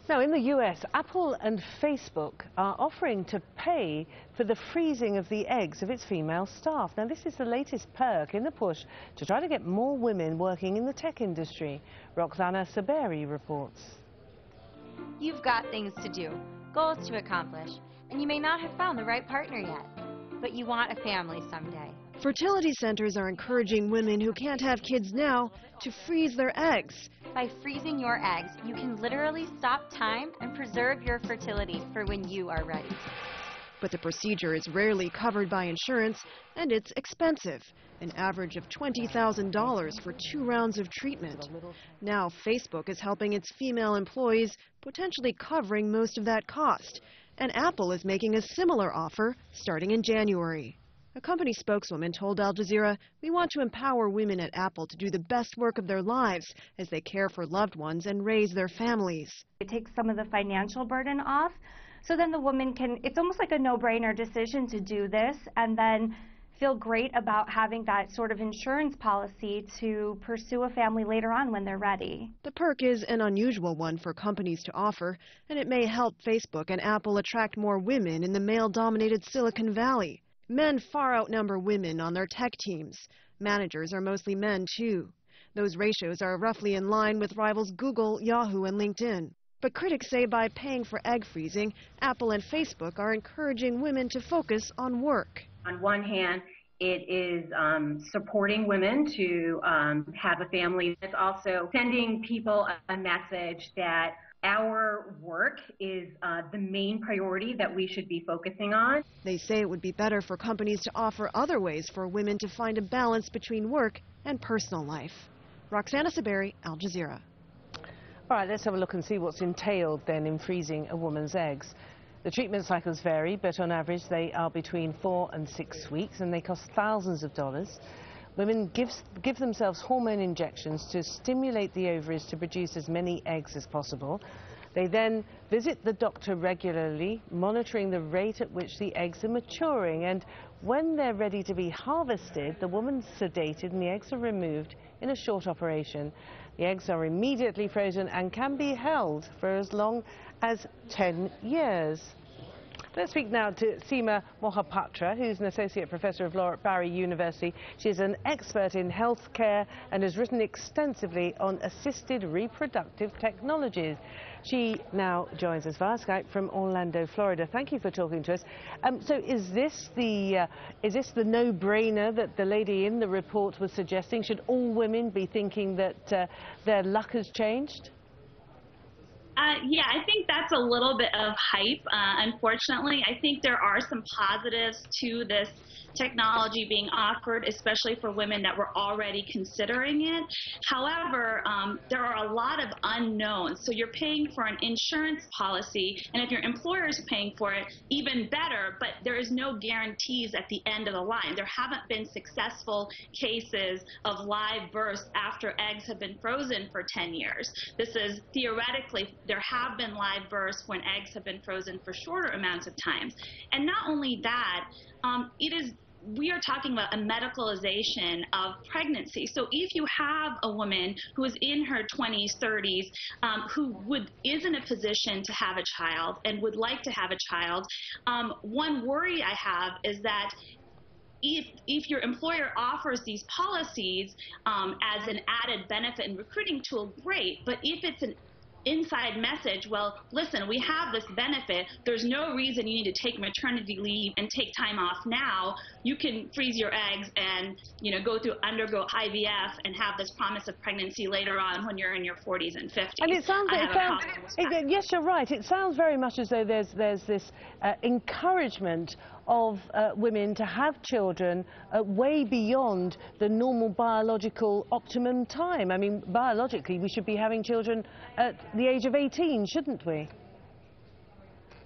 Now, in the US, Apple and Facebook are offering to pay for the freezing of the eggs of its female staff. Now, this is the latest perk in the push to try to get more women working in the tech industry. Roxana Saberi reports. You've got things to do, goals to accomplish, and you may not have found the right partner yet, but you want a family someday. Fertility centers are encouraging women who can't have kids now to freeze their eggs. By freezing your eggs, you can literally stop time and preserve your fertility for when you are ready. But the procedure is rarely covered by insurance, and it's expensive, an average of $20,000 for 2 rounds of treatment. Now Facebook is helping its female employees, potentially covering most of that cost. And Apple is making a similar offer starting in January. A company spokeswoman told Al Jazeera, "We want to empower women at Apple to do the best work of their lives as they care for loved ones and raise their families." It takes some of the financial burden off, so then the woman can, it's almost like a no-brainer decision to do this and then feel great about having that sort of insurance policy to pursue a family later on when they're ready. The perk is an unusual one for companies to offer, and it may help Facebook and Apple attract more women in the male-dominated Silicon Valley. Men far outnumber women on their tech teams. Managers are mostly men, too. Those ratios are roughly in line with rivals Google, Yahoo, and LinkedIn. But critics say by paying for egg freezing, Apple and Facebook are encouraging women to focus on work. On one hand, it is supporting women to have a family. It's also sending people a message that our work is the main priority that we should be focusing on. They say it would be better for companies to offer other ways for women to find a balance between work and personal life. Roxana Saberi, Al Jazeera. All right, let's have a look and see what's entailed then in freezing a woman's eggs. The treatment cycles vary, but on average they are between 4 and 6 weeks, and they cost thousands of dollars. Women give themselves hormone injections to stimulate the ovaries to produce as many eggs as possible. They then visit the doctor regularly, monitoring the rate at which the eggs are maturing. And when they're ready to be harvested, the woman's sedated and the eggs are removed in a short operation. The eggs are immediately frozen and can be held for as long as 10 years. Let's speak now to Seema Mohapatra, who's an associate professor of law at Barry University. She's an expert in healthcare and has written extensively on assisted reproductive technologies. She now joins us via Skype from Orlando, Florida. Thank you for talking to us. So is this the no-brainer that the lady in the report was suggesting? Should all women be thinking that their luck has changed? Yeah, I think that's a little bit of hype, unfortunately. I think there are some positives to this technology being offered, especially for women that were already considering it. However, there are a lot of unknowns. So you're paying for an insurance policy, and if your employer is paying for it, even better, but there is no guarantees at the end of the line. There haven't been successful cases of live births after eggs have been frozen for 10 years. This is theoretically, there have been live births when eggs have been frozen for shorter amounts of time. And not only that, we are talking about a medicalization of pregnancy. So if you have a woman who is in her 20s, 30s, who is in a position to have a child and would like to have a child, one worry I have is that if your employer offers these policies as an added benefit and recruiting tool, great. But if it's an inside message, well, listen, we have this benefit. There's no reason you need to take maternity leave and take time off now. You can freeze your eggs and, undergo IVF and have this promise of pregnancy later on when you're in your 40s and 50s. And yes, you're right. It sounds very much as though there's this encouragement of women to have children way beyond the normal biological optimum time. I mean, biologically, we should be having children at the age of 18, shouldn't we?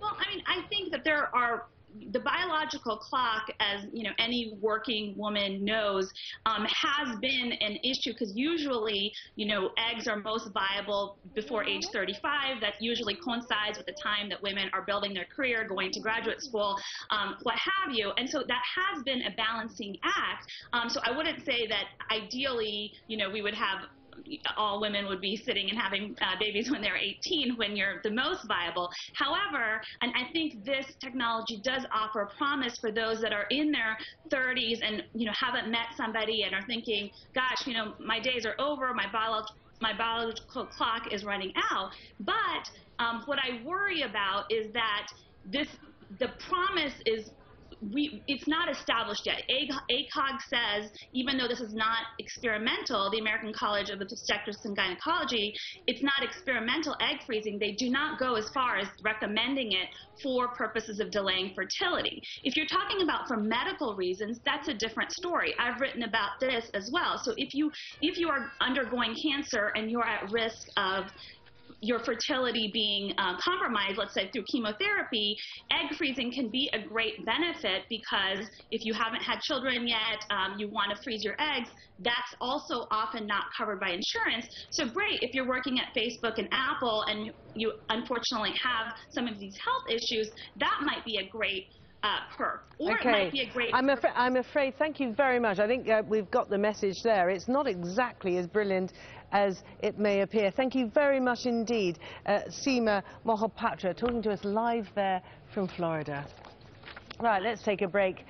Well, I think that the biological clock, as any working woman knows, has been an issue because usually, eggs are most viable before age 35. That usually coincides with the time that women are building their career, going to graduate school, what have you. And so that has been a balancing act. So I wouldn't say that ideally, we would have all women would be sitting and having babies when they're 18, when you're the most viable. However, and I think this technology does offer a promise for those that are in their 30s and haven't met somebody and are thinking, gosh, my days are over, my biological clock is running out. But what I worry about is that the promise is it's not established yet. ACOG says, even though this is not experimental, the American College of Obstetrics and Gynecology, it's not experimental egg freezing. They do not go as far as recommending it for purposes of delaying fertility. If you're talking about for medical reasons, that's a different story. I've written about this as well. So if you are undergoing cancer and you're at risk of your fertility being compromised, let's say through chemotherapy, egg freezing can be a great benefit because if you haven't had children yet, you want to freeze your eggs, that's also often not covered by insurance. So great, if you're working at Facebook and Apple and you unfortunately have some of these health issues, that might be a great perk. Or okay. It might be a great I'm afraid, thank you very much. I think we've got the message there. It's not exactly as brilliant as it may appear. Thank you very much indeed, Seema Mohapatra, talking to us live there from Florida. Right, let's take a break.